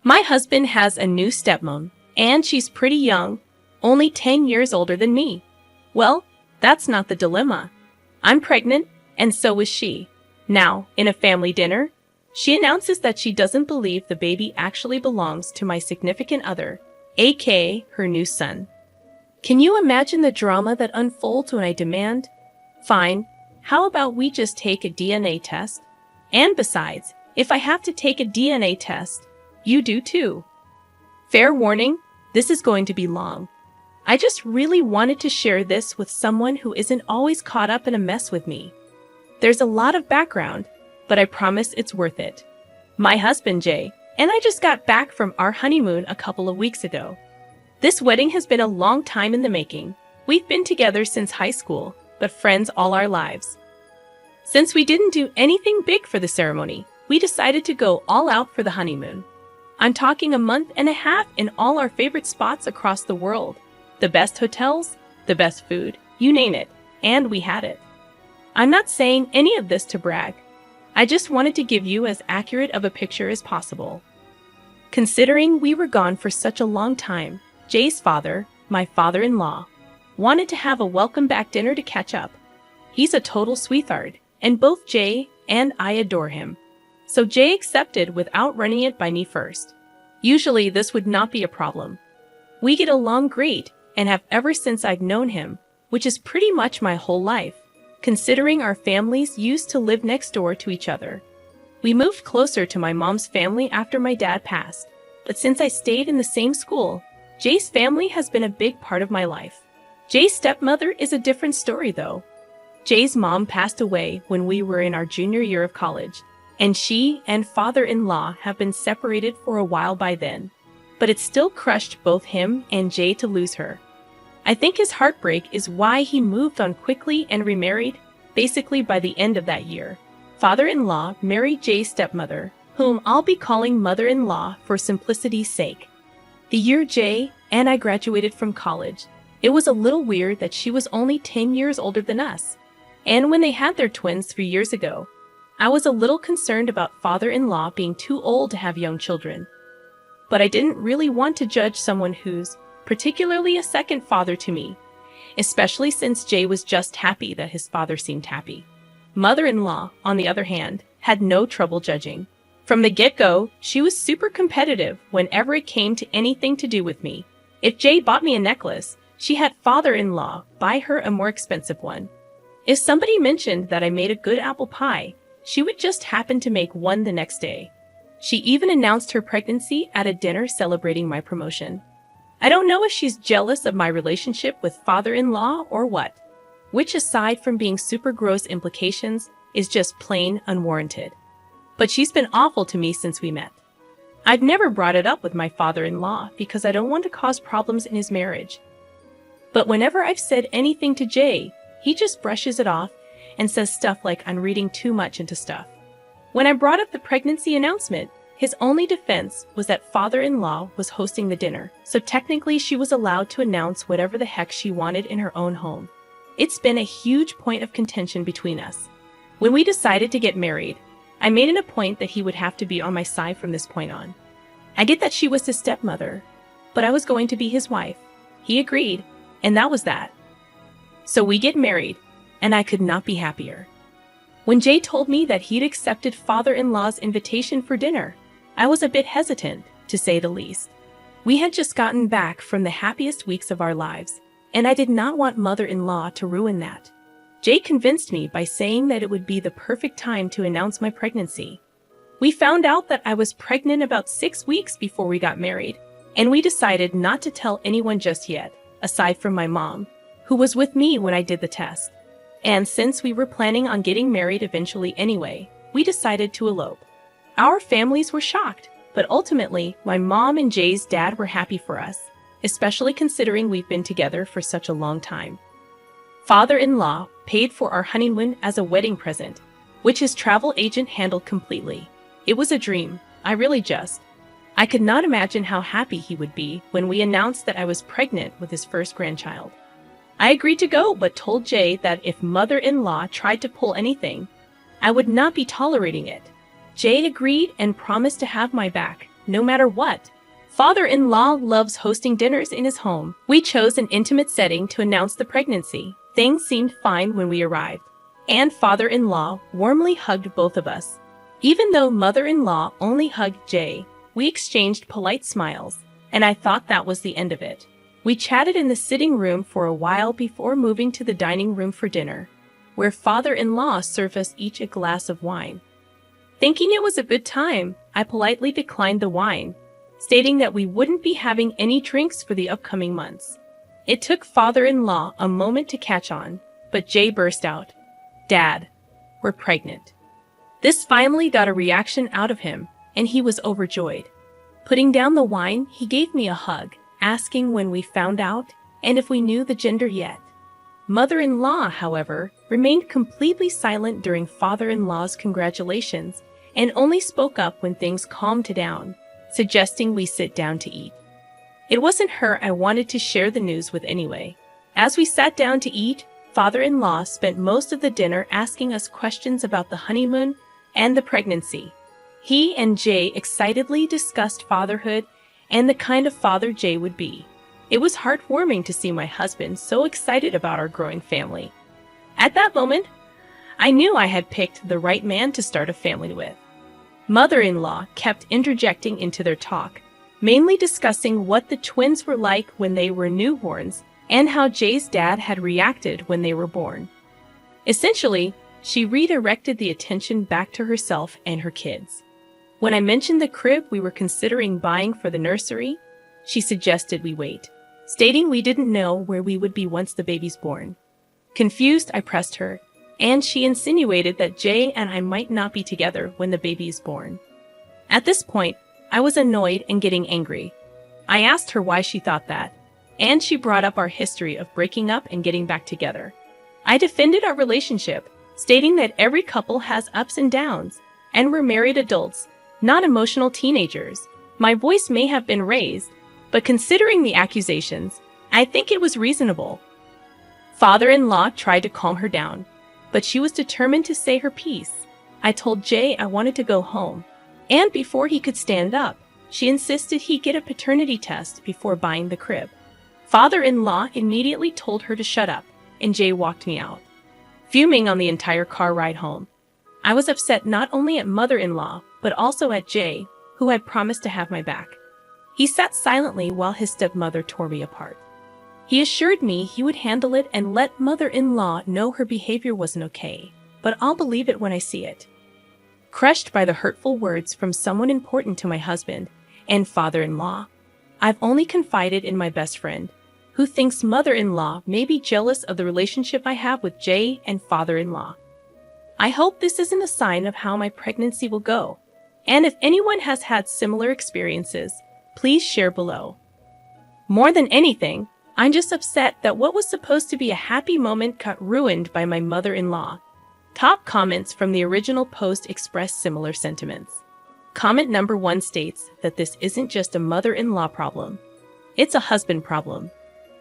My husband has a new stepmom, and she's pretty young, only 10 years older than me. Well, that's not the dilemma. I'm pregnant, and so is she. Now, in a family dinner, she announces that she doesn't believe the baby actually belongs to my significant other, aka her new son. Can you imagine the drama that unfolds when I demand, "Fine, how about we just take a DNA test? And besides, if I have to take a DNA test, you do too." Fair warning, this is going to be long. I just really wanted to share this with someone who isn't always caught up in a mess with me. There's a lot of background, but I promise it's worth it. My husband, Jay, and I just got back from our honeymoon a couple of weeks ago. This wedding has been a long time in the making. We've been together since high school, but friends all our lives. Since we didn't do anything big for the ceremony, we decided to go all out for the honeymoon. I'm talking a month and a half in all our favorite spots across the world. The best hotels, the best food, you name it, and we had it. I'm not saying any of this to brag. I just wanted to give you as accurate of a picture as possible. Considering we were gone for such a long time, Jay's father, my father-in-law, wanted to have a welcome back dinner to catch up. He's a total sweetheart, and both Jay and I adore him. So Jay accepted without running it by me first. Usually this would not be a problem. We get along great and have ever since I've known him, which is pretty much my whole life, considering our families used to live next door to each other. We moved closer to my mom's family after my dad passed, but since I stayed in the same school, Jay's family has been a big part of my life. Jay's stepmother is a different story though. Jay's mom passed away when we were in our junior year of college, and she and father-in-law have been separated for a while by then. But it still crushed both him and Jay to lose her. I think his heartbreak is why he moved on quickly and remarried, basically by the end of that year. Father-in-law married Jay's stepmother, whom I'll be calling mother-in-law for simplicity's sake. The year Jay and I graduated from college, it was a little weird that she was only 10 years older than us. And when they had their twins 3 years ago, I was a little concerned about father-in-law being too old to have young children. But I didn't really want to judge someone who's particularly a second father to me, especially since Jay was just happy that his father seemed happy. Mother-in-law, on the other hand, had no trouble judging. From the get-go, she was super competitive whenever it came to anything to do with me. If Jay bought me a necklace, she had father-in-law buy her a more expensive one. If somebody mentioned that I made a good apple pie, she would just happen to make one the next day. She even announced her pregnancy at a dinner celebrating my promotion. I don't know if she's jealous of my relationship with father-in-law or what, which aside from being super gross implications, is just plain unwarranted. But she's been awful to me since we met. I've never brought it up with my father-in-law because I don't want to cause problems in his marriage. But whenever I've said anything to Jay, he just brushes it off and says stuff like I'm reading too much into stuff. When I brought up the pregnancy announcement, his only defense was that father-in-law was hosting the dinner, so technically she was allowed to announce whatever the heck she wanted in her own home. It's been a huge point of contention between us. When we decided to get married, I made it a point that he would have to be on my side from this point on. I get that she was his stepmother, but I was going to be his wife. He agreed, and that was that. So we get married, and I could not be happier. When Jay told me that he'd accepted father-in-law's invitation for dinner, I was a bit hesitant, to say the least. We had just gotten back from the happiest weeks of our lives, and I did not want mother-in-law to ruin that. Jay convinced me by saying that it would be the perfect time to announce my pregnancy. We found out that I was pregnant about 6 weeks before we got married, and we decided not to tell anyone just yet, aside from my mom, who was with me when I did the test. And since we were planning on getting married eventually anyway, we decided to elope. Our families were shocked, but ultimately, my mom and Jay's dad were happy for us, especially considering we've been together for such a long time. Father-in-law paid for our honeymoon as a wedding present, which his travel agent handled completely. It was a dream, I could not imagine how happy he would be when we announced that I was pregnant with his first grandchild. I agreed to go, but told Jay that if mother-in-law tried to pull anything, I would not be tolerating it. Jay agreed and promised to have my back, no matter what. Father-in-law loves hosting dinners in his home. We chose an intimate setting to announce the pregnancy. Things seemed fine when we arrived, and father-in-law warmly hugged both of us. Even though mother-in-law only hugged Jay, we exchanged polite smiles, and I thought that was the end of it. We chatted in the sitting room for a while before moving to the dining room for dinner, where father-in-law served us each a glass of wine. Thinking it was a good time, I politely declined the wine, stating that we wouldn't be having any drinks for the upcoming months. It took father-in-law a moment to catch on, but Jay burst out, "Dad, we're pregnant." This finally got a reaction out of him, and he was overjoyed. Putting down the wine, he gave me a hug, asking when we found out and if we knew the gender yet. Mother-in-law, however, remained completely silent during father-in-law's congratulations and only spoke up when things calmed down, suggesting we sit down to eat. It wasn't her I wanted to share the news with anyway. As we sat down to eat, father-in-law spent most of the dinner asking us questions about the honeymoon and the pregnancy. He and Jay excitedly discussed fatherhood and the kind of father Jay would be. It was heartwarming to see my husband so excited about our growing family. At that moment, I knew I had picked the right man to start a family with. Mother-in-law kept interjecting into their talk, mainly discussing what the twins were like when they were newborns and how Jay's dad had reacted when they were born. Essentially, she redirected the attention back to herself and her kids. When I mentioned the crib we were considering buying for the nursery, she suggested we wait, stating we didn't know where we would be once the baby's born. Confused, I pressed her, and she insinuated that Jay and I might not be together when the baby is born. At this point, I was annoyed and getting angry. I asked her why she thought that, and she brought up our history of breaking up and getting back together. I defended our relationship, stating that every couple has ups and downs, and we're married adults, not emotional teenagers. My voice may have been raised, but considering the accusations, I think it was reasonable. Father-in-law tried to calm her down, but she was determined to say her piece. I told Jay I wanted to go home, and before he could stand up, she insisted he get a paternity test before buying the crib. Father-in-law immediately told her to shut up, and Jay walked me out, fuming on the entire car ride home. I was upset not only at mother-in-law, but also at Jay, who had promised to have my back. He sat silently while his stepmother tore me apart. He assured me he would handle it and let mother-in-law know her behavior wasn't okay, but I'll believe it when I see it. Crushed by the hurtful words from someone important to my husband and father-in-law, I've only confided in my best friend, who thinks mother-in-law may be jealous of the relationship I have with Jay and father-in-law. I hope this isn't a sign of how my pregnancy will go, and if anyone has had similar experiences, please share below. More than anything, I'm just upset that what was supposed to be a happy moment got ruined by my mother-in-law. Top comments from the original post express similar sentiments. Comment number 1 states that this isn't just a mother-in-law problem. It's a husband problem.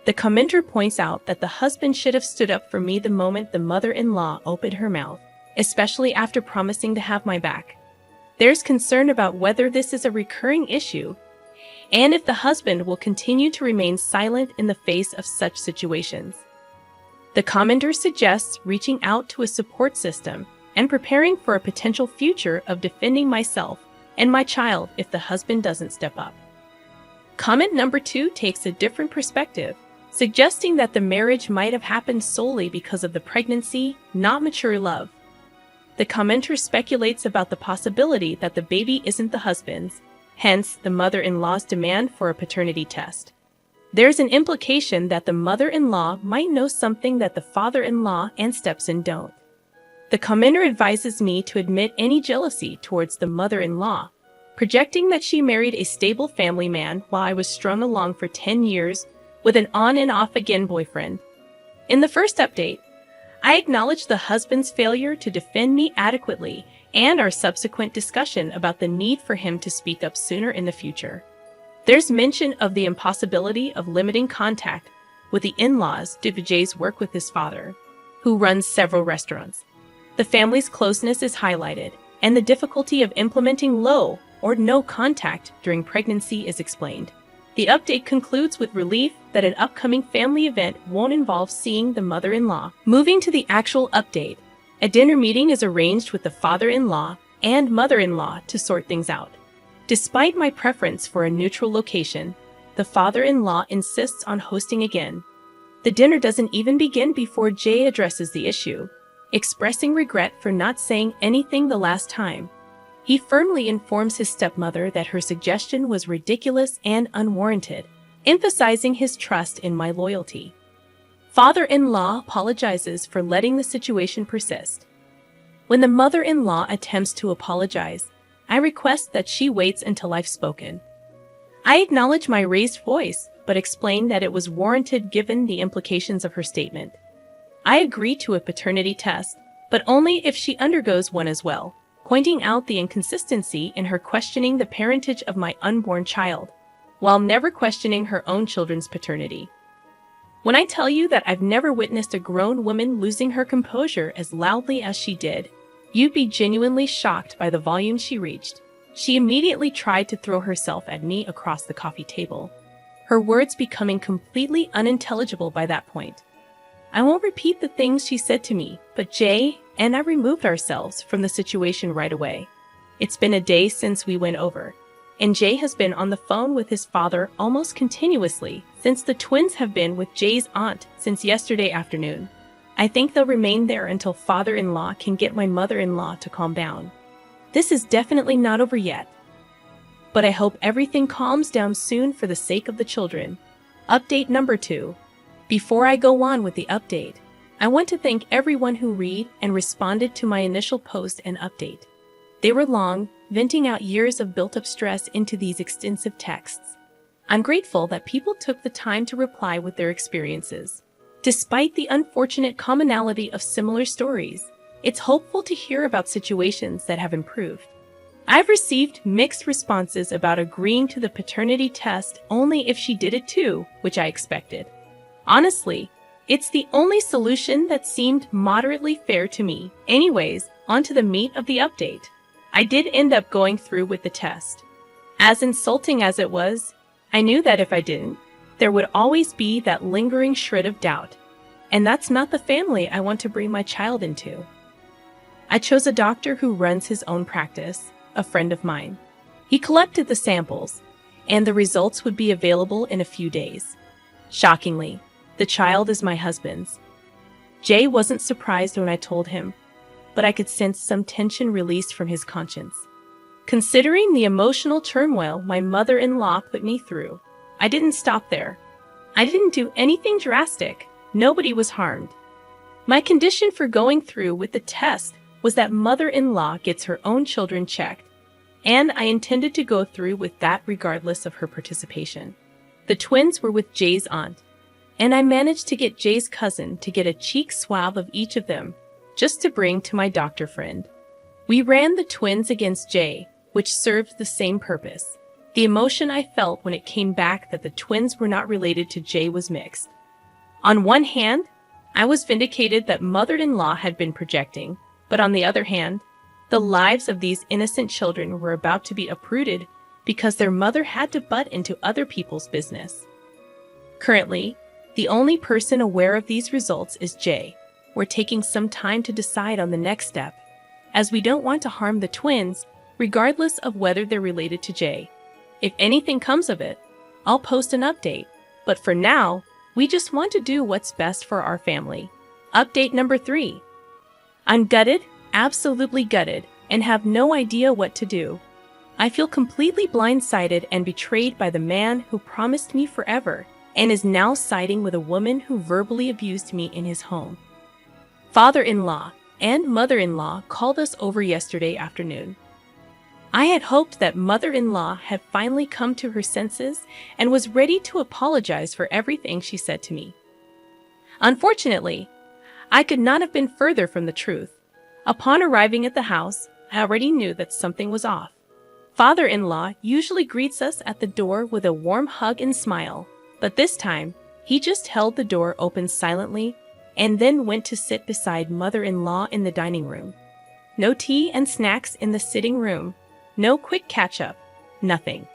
The commenter points out that the husband should have stood up for me the moment the mother-in-law opened her mouth, especially after promising to have my back. There's concern about whether this is a recurring issue, and if the husband will continue to remain silent in the face of such situations. The commenter suggests reaching out to a support system and preparing for a potential future of defending myself and my child if the husband doesn't step up. Comment number 2 takes a different perspective, suggesting that the marriage might have happened solely because of the pregnancy, not mature love. The commenter speculates about the possibility that the baby isn't the husband's, hence the mother-in-law's demand for a paternity test. There's an implication that the mother-in-law might know something that the father-in-law and stepson don't. The commenter advises me to admit any jealousy towards the mother-in-law, projecting that she married a stable family man while I was strung along for 10 years with an on and off again boyfriend. In the first update, I acknowledged the husband's failure to defend me adequately and our subsequent discussion about the need for him to speak up sooner in the future. There's mention of the impossibility of limiting contact with the in-laws due to Jay's work with his father, who runs several restaurants. The family's closeness is highlighted, and the difficulty of implementing low or no contact during pregnancy is explained. The update concludes with relief that an upcoming family event won't involve seeing the mother-in-law. Moving to the actual update, a dinner meeting is arranged with the father-in-law and mother-in-law to sort things out. Despite my preference for a neutral location, the father-in-law insists on hosting again. The dinner doesn't even begin before Jay addresses the issue, expressing regret for not saying anything the last time. He firmly informs his stepmother that her suggestion was ridiculous and unwarranted, emphasizing his trust in my loyalty. Father-in-law apologizes for letting the situation persist. When the mother-in-law attempts to apologize, I request that she waits until I've spoken. I acknowledge my raised voice, but explain that it was warranted given the implications of her statement. I agree to a paternity test, but only if she undergoes one as well, pointing out the inconsistency in her questioning the parentage of my unborn child, while never questioning her own children's paternity. When I tell you that I've never witnessed a grown woman losing her composure as loudly as she did, you'd be genuinely shocked by the volume she reached. She immediately tried to throw herself at me across the coffee table, her words becoming completely unintelligible by that point. I won't repeat the things she said to me, but Jay and I removed ourselves from the situation right away. It's been a day since we went over, and Jay has been on the phone with his father almost continuously since the twins have been with Jay's aunt since yesterday afternoon. I think they'll remain there until father-in-law can get my mother-in-law to calm down. This is definitely not over yet, but I hope everything calms down soon for the sake of the children. Update number 2. Before I go on with the update, I want to thank everyone who read and responded to my initial post and update. They were long, venting out years of built-up stress into these extensive texts. I'm grateful that people took the time to reply with their experiences. Despite the unfortunate commonality of similar stories, it's hopeful to hear about situations that have improved. I've received mixed responses about agreeing to the paternity test only if she did it too, which I expected. Honestly, it's the only solution that seemed moderately fair to me. Anyways, on to the meat of the update. I did end up going through with the test. As insulting as it was, I knew that if I didn't, there would always be that lingering shred of doubt. And that's not the family I want to bring my child into. I chose a doctor who runs his own practice, a friend of mine. He collected the samples, and the results would be available in a few days. Shockingly, the child is my husband's. Jay wasn't surprised when I told him, but I could sense some tension released from his conscience. Considering the emotional turmoil my mother-in-law put me through, I didn't stop there. I didn't do anything drastic. Nobody was harmed. My condition for going through with the test was that mother-in-law gets her own children checked, and I intended to go through with that regardless of her participation. The twins were with Jay's aunt, and I managed to get Jay's cousin to get a cheek swab of each of them, just to bring to my doctor friend. We ran the twins against Jay, which served the same purpose. The emotion I felt when it came back that the twins were not related to Jay was mixed. On one hand, I was vindicated that mother-in-law had been projecting, but on the other hand, the lives of these innocent children were about to be uprooted because their mother had to butt into other people's business. Currently, the only person aware of these results is Jay. We're taking some time to decide on the next step, as we don't want to harm the twins, regardless of whether they're related to Jay. If anything comes of it, I'll post an update, but for now, we just want to do what's best for our family. Update number 3. I'm gutted, absolutely gutted, and have no idea what to do. I feel completely blindsided and betrayed by the man who promised me forever and is now siding with a woman who verbally abused me in his home. Father-in-law and mother-in-law called us over yesterday afternoon. I had hoped that mother-in-law had finally come to her senses and was ready to apologize for everything she said to me. Unfortunately, I could not have been further from the truth. Upon arriving at the house, I already knew that something was off. Father-in-law usually greets us at the door with a warm hug and smile, but this time, he just held the door open silently and then went to sit beside mother-in-law in the dining room. No tea and snacks in the sitting room, No quick catch-up. Nothing.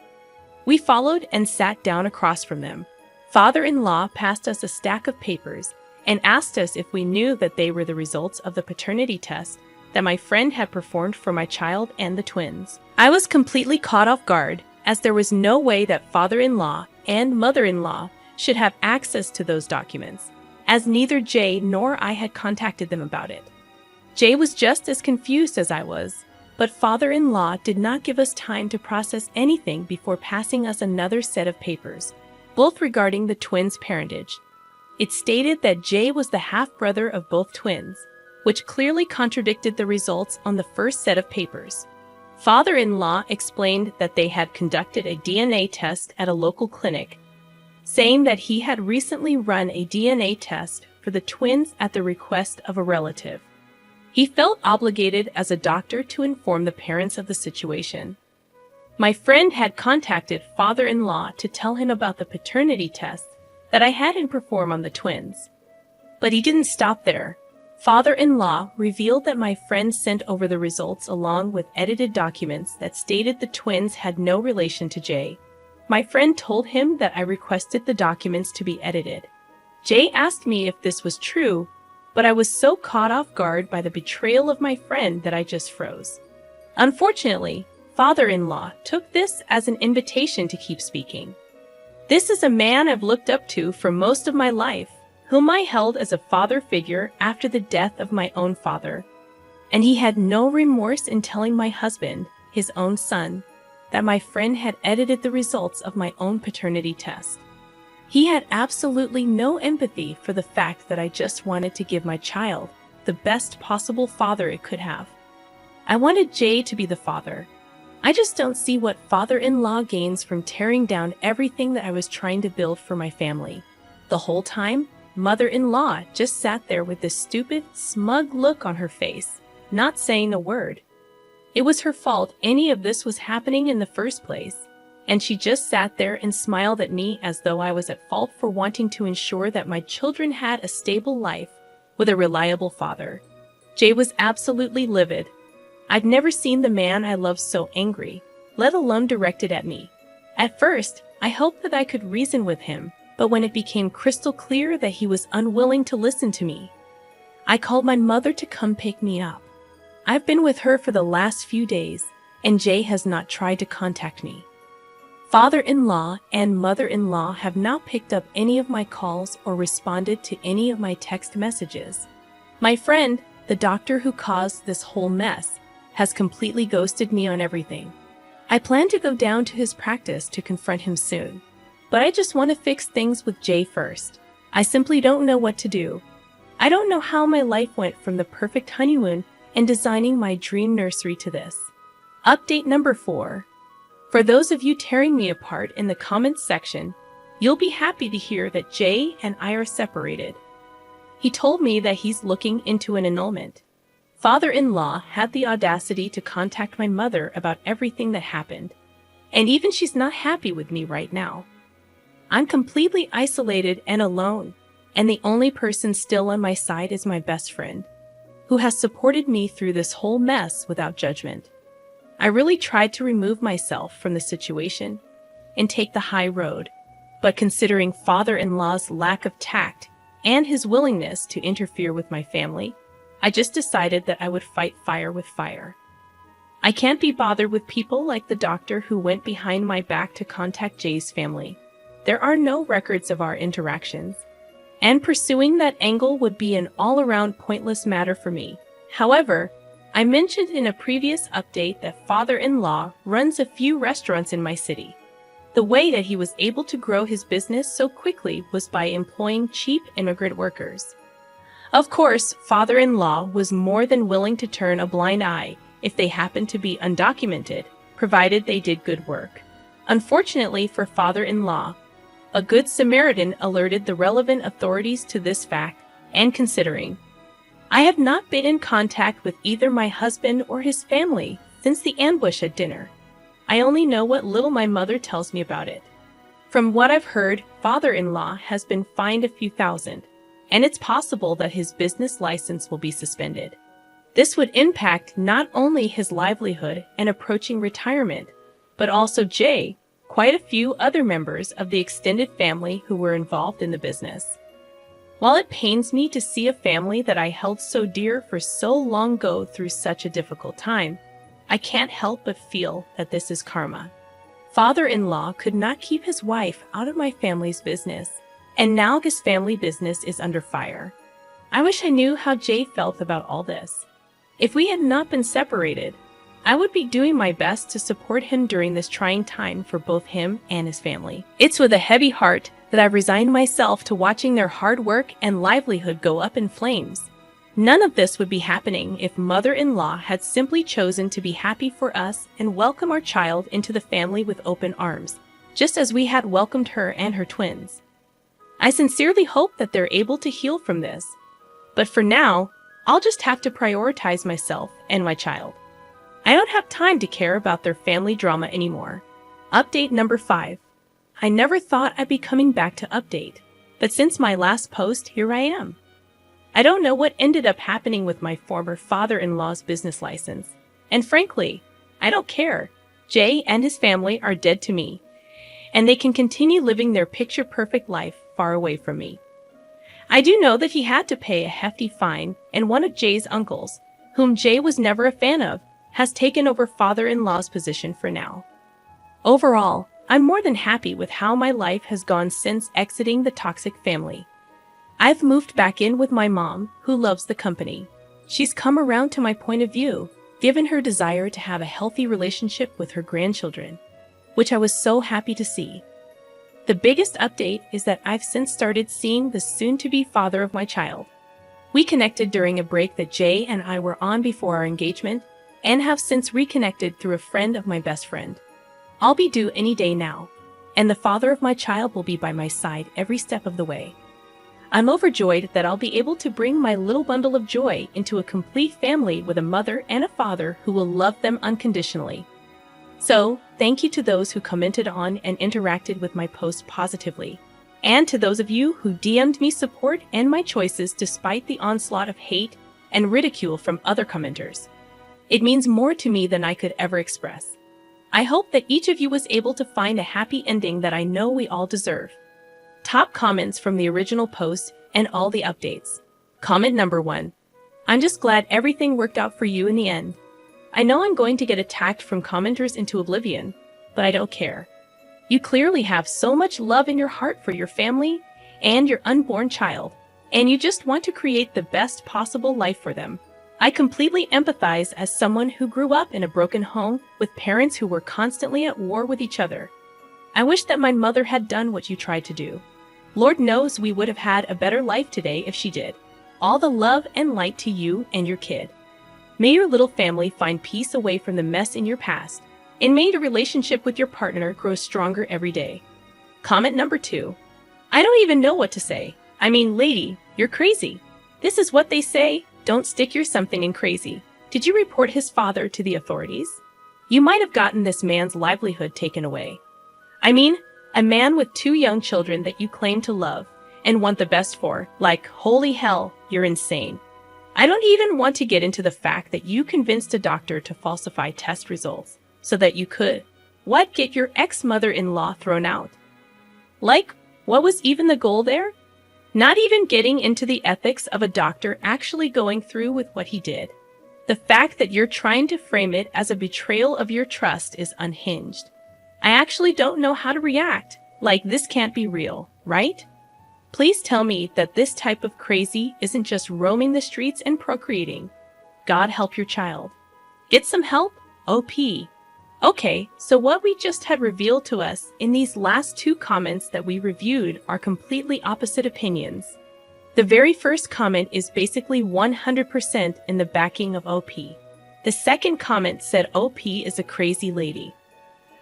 We followed and sat down across from them. Father-in-law passed us a stack of papers and asked us if we knew that they were the results of the paternity test that my friend had performed for my child and the twins. I was completely caught off guard, as there was no way that father-in-law and mother-in-law should have access to those documents, as neither Jay nor I had contacted them about it. Jay was just as confused as I was, but father-in-law did not give us time to process anything before passing us another set of papers, both regarding the twins' parentage. It stated that Jay was the half-brother of both twins, which clearly contradicted the results on the first set of papers. Father-in-law explained that they had conducted a DNA test at a local clinic, saying that he had recently run a DNA test for the twins at the request of a relative. He felt obligated as a doctor to inform the parents of the situation. My friend had contacted father-in-law to tell him about the paternity test that I had him perform on the twins. But he didn't stop there. Father-in-law revealed that my friend sent over the results along with edited documents that stated the twins had no relation to Jay. My friend told him that I requested the documents to be edited. Jay asked me if this was true, but I was so caught off guard by the betrayal of my friend that I just froze. Unfortunately, father-in-law took this as an invitation to keep speaking. This is a man I've looked up to for most of my life, whom I held as a father figure after the death of my own father. And he had no remorse in telling my husband, his own son, that my friend had edited the results of my own paternity test. He had absolutely no empathy for the fact that I just wanted to give my child the best possible father it could have. I wanted Jay to be the father. I just don't see what father-in-law gains from tearing down everything that I was trying to build for my family. The whole time, mother-in-law just sat there with this stupid, smug look on her face, not saying a word. It was her fault any of this was happening in the first place, and she just sat there and smiled at me as though I was at fault for wanting to ensure that my children had a stable life with a reliable father. Jay was absolutely livid. I'd never seen the man I loved so angry, let alone directed at me. At first, I hoped that I could reason with him, but when it became crystal clear that he was unwilling to listen to me, I called my mother to come pick me up. I've been with her for the last few days, and Jay has not tried to contact me. Father-in-law and mother-in-law have not picked up any of my calls or responded to any of my text messages. My friend, the doctor who caused this whole mess, has completely ghosted me on everything. I plan to go down to his practice to confront him soon, but I just want to fix things with Jay first. I simply don't know what to do. I don't know how my life went from the perfect honeymoon and designing my dream nursery to this. Update number 4. For those of you tearing me apart in the comments section, you'll be happy to hear that Jay and I are separated. He told me that he's looking into an annulment. Father-in-law had the audacity to contact my mother about everything that happened, and even she's not happy with me right now. I'm completely isolated and alone, and the only person still on my side is my best friend, who has supported me through this whole mess without judgment. I really tried to remove myself from the situation and take the high road, but considering father-in-law's lack of tact and his willingness to interfere with my family, I just decided that I would fight fire with fire. I can't be bothered with people like the doctor who went behind my back to contact Jay's family. There are no records of our interactions, and pursuing that angle would be an all-around pointless matter for me. However, I mentioned in a previous update that father-in-law runs a few restaurants in my city. The way that he was able to grow his business so quickly was by employing cheap immigrant workers. Of course, father-in-law was more than willing to turn a blind eye if they happened to be undocumented, provided they did good work. Unfortunately for father-in-law, a good Samaritan alerted the relevant authorities to this fact, and considering I have not been in contact with either my husband or his family since the ambush at dinner. I only know what little my mother tells me about it. From what I've heard, father-in-law has been fined a few thousand, and it's possible that his business license will be suspended. This would impact not only his livelihood and approaching retirement, but also Jay, quite a few other members of the extended family who were involved in the business. While it pains me to see a family that I held so dear for so long go through such a difficult time, I can't help but feel that this is karma. Father-in-law could not keep his wife out of my family's business, and now his family business is under fire. I wish I knew how Jay felt about all this. If we had not been separated, I would be doing my best to support him during this trying time for both him and his family. It's with a heavy heart that I've resigned myself to watching their hard work and livelihood go up in flames. None of this would be happening if mother-in-law had simply chosen to be happy for us and welcome our child into the family with open arms, just as we had welcomed her and her twins. I sincerely hope that they're able to heal from this. But for now, I'll just have to prioritize myself and my child. I don't have time to care about their family drama anymore. Update number 5. I never thought I'd be coming back to update, but since my last post, here I am. I don't know what ended up happening with my former father-in-law's business license, and frankly, I don't care. Jay and his family are dead to me, and they can continue living their picture-perfect life far away from me. I do know that he had to pay a hefty fine, and one of Jay's uncles, whom Jay was never a fan of, has taken over father-in-law's position for now. Overall, I'm more than happy with how my life has gone since exiting the toxic family. I've moved back in with my mom, who loves the company. She's come around to my point of view, given her desire to have a healthy relationship with her grandchildren, which I was so happy to see. The biggest update is that I've since started seeing the soon-to-be father of my child. We connected during a break that Jay and I were on before our engagement, and have since reconnected through a friend of my best friend. I'll be due any day now, and the father of my child will be by my side every step of the way. I'm overjoyed that I'll be able to bring my little bundle of joy into a complete family with a mother and a father who will love them unconditionally. So, thank you to those who commented on and interacted with my post positively, and to those of you who DM'd me support and my choices despite the onslaught of hate and ridicule from other commenters. It means more to me than I could ever express. I hope that each of you was able to find a happy ending that I know we all deserve. Top comments from the original post and all the updates. Comment number 1. I'm just glad everything worked out for you in the end. I know I'm going to get attacked from commenters into oblivion, but I don't care. You clearly have so much love in your heart for your family and your unborn child, and you just want to create the best possible life for them. I completely empathize as someone who grew up in a broken home with parents who were constantly at war with each other. I wish that my mother had done what you tried to do. Lord knows we would have had a better life today if she did. All the love and light to you and your kid. May your little family find peace away from the mess in your past, and may your relationship with your partner grow stronger every day. Comment number 2. I don't even know what to say. I mean, lady, you're crazy. This is what they say, don't stick your something in crazy. Did you report his father to the authorities? You might have gotten this man's livelihood taken away. I mean, a man with 2 young children that you claim to love and want the best for, like, holy hell, you're insane. I don't even want to get into the fact that you convinced a doctor to falsify test results so that you could, get your ex-mother-in-law thrown out. Like, what was even the goal there? Not even getting into the ethics of a doctor actually going through with what he did. The fact that you're trying to frame it as a betrayal of your trust is unhinged. I actually don't know how to react. Like, this can't be real, right? Please tell me that this type of crazy isn't just roaming the streets and procreating. God help your child. Get some help? OP. Okay, so what we just had revealed to us in these last 2 comments that we reviewed are completely opposite opinions. The very first comment is basically 100% in the backing of OP. The second comment said OP is a crazy lady.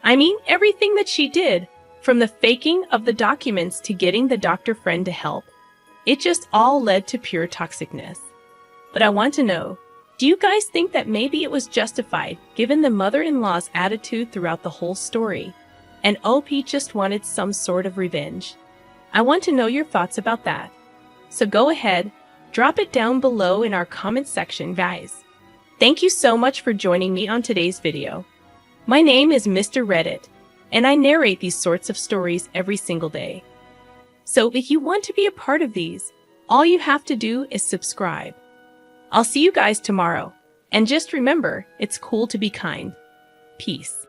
I mean, everything that she did, from the faking of the documents to getting the doctor friend to help, it just all led to pure toxicness. But I want to know, do you guys think that maybe it was justified given the mother-in-law's attitude throughout the whole story, and OP just wanted some sort of revenge? I want to know your thoughts about that. So go ahead, drop it down below in our comment section, guys. Thank you so much for joining me on today's video. My name is Mr. Reddit, and I narrate these sorts of stories every single day. So if you want to be a part of these, all you have to do is subscribe. I'll see you guys tomorrow. And just remember, it's cool to be kind. Peace.